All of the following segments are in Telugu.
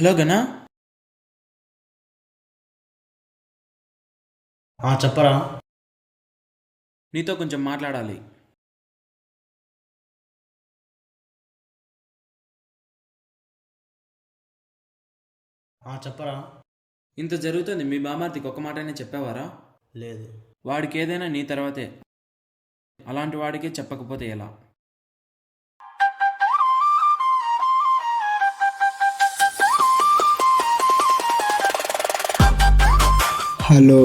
హలో గనా. చెప్పరా. నీతో కొంచెం మాట్లాడాలి. చెప్పరా. ఇంత జరుగుతుంది, మీ బామార్తికి ఒక మాటనే చెప్పేవారా? లేదు. వాడికి ఏదైనా నీ తర్వాతే. అలాంటి వాడికే చెప్పకపోతే ఎలా? హలో.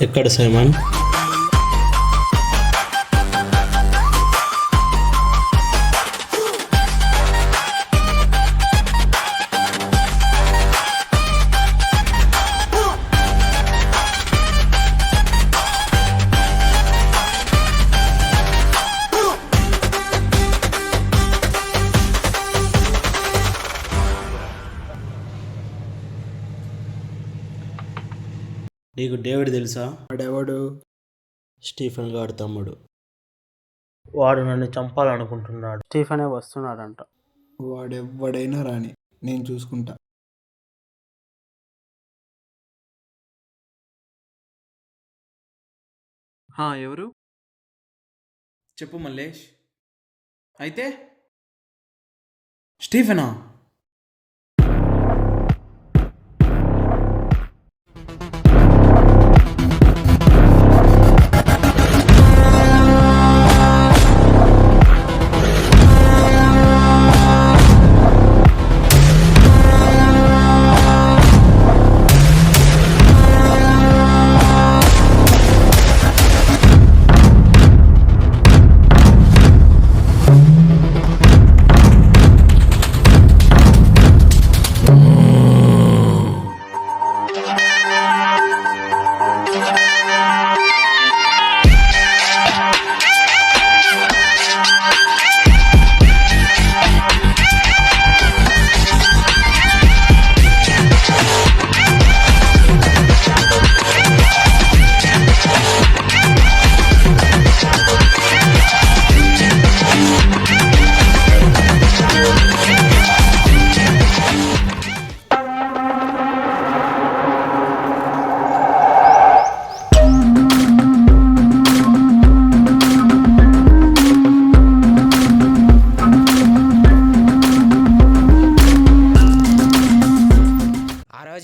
ఎక్కడ సైమన్? నీకు డేవిడ్ తెలుసా? వాడెవడు? స్టీఫెన్ గారి తమ్ముడు. వాడు నన్ను చంపాలనుకుంటున్నాడు. స్టీఫెనే వస్తున్నాడంట. వాడెవ్వడైనా రాని, నేను చూసుకుంటా. ఎవరు? చెప్పు మల్లేష్. అయితే స్టీఫెనా?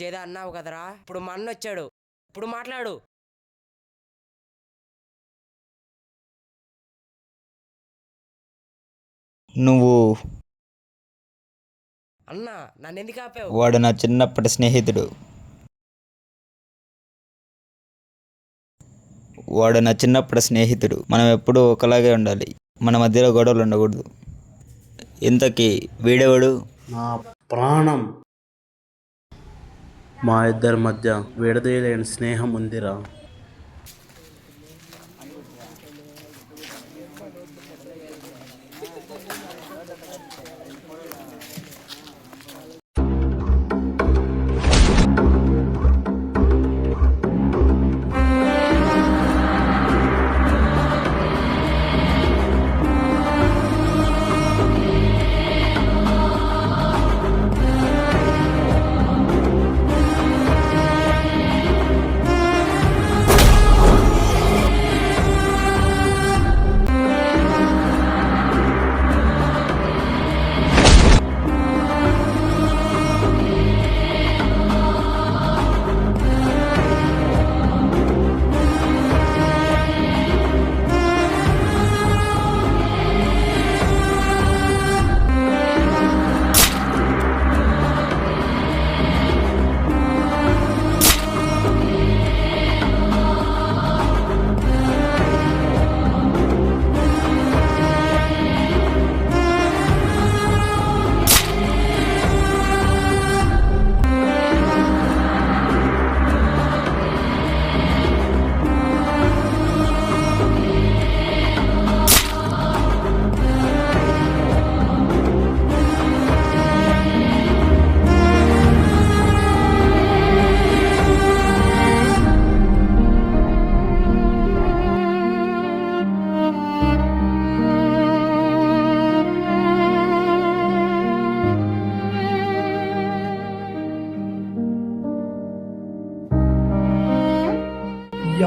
ఏదో అన్నావు కదరా, ఇప్పుడు మా అన్న వచ్చాడు, ఇప్పుడు మాట్లాడు. నువ్వు అన్నా, నన్ను ఎందుకు ఆపావు? వాడు నా చిన్నప్పటి స్నేహితుడు. మనం ఎప్పుడూ ఒకలాగే ఉండాలి. మన మధ్యలో గొడవలు ఉండకూడదు. ఇంతకీ వీడెవడు? నా ప్రాణం. మా ఇద్దరి మధ్య విడదీయలేని స్నేహం ఉందిరా.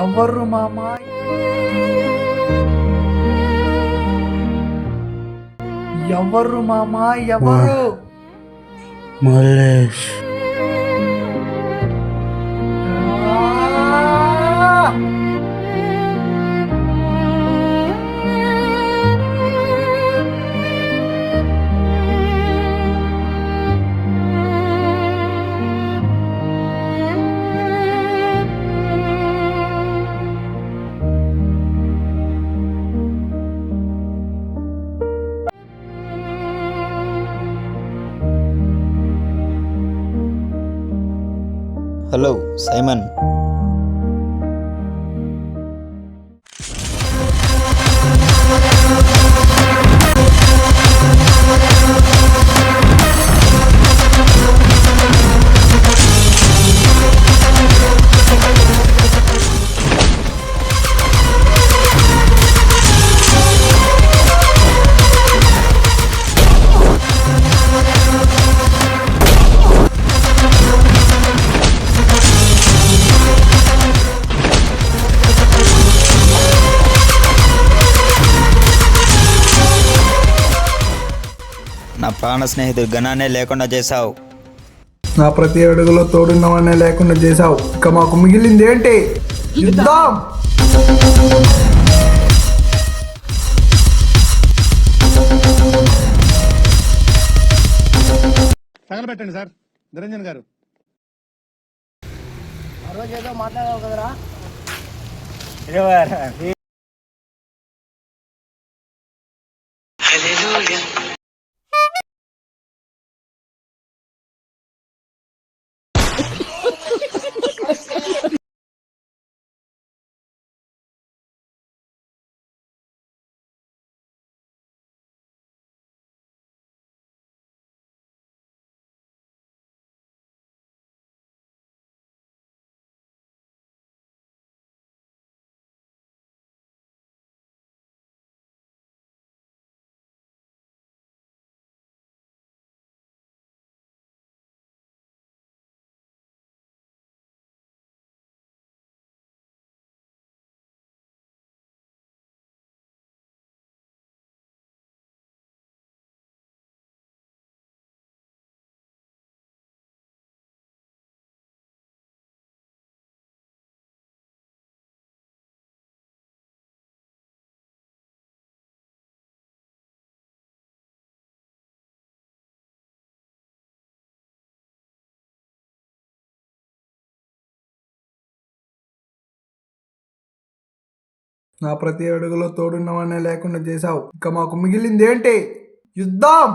ఎవరు మామ? ఎవరు మామ? ఎవరు? మల్లేష్. Hello Simon. నా ప్రాణ స్నేహితుడు గణాన్నే లేకుండా చేశావు. నా ప్రతి అడుగులో తోడున్నవాడినే లేకుండా చేశావు. ఇక మాకు మిగిలింది ఏంటి? యుద్ధం. తగలబెట్టండి సార్ నిరంజన్ గారు. నా ప్రతి అడుగులో తోడున్నవాడినే లేకుండా చేశావు. ఇక మాకు మిగిలింది ఏంటి? యుద్ధం.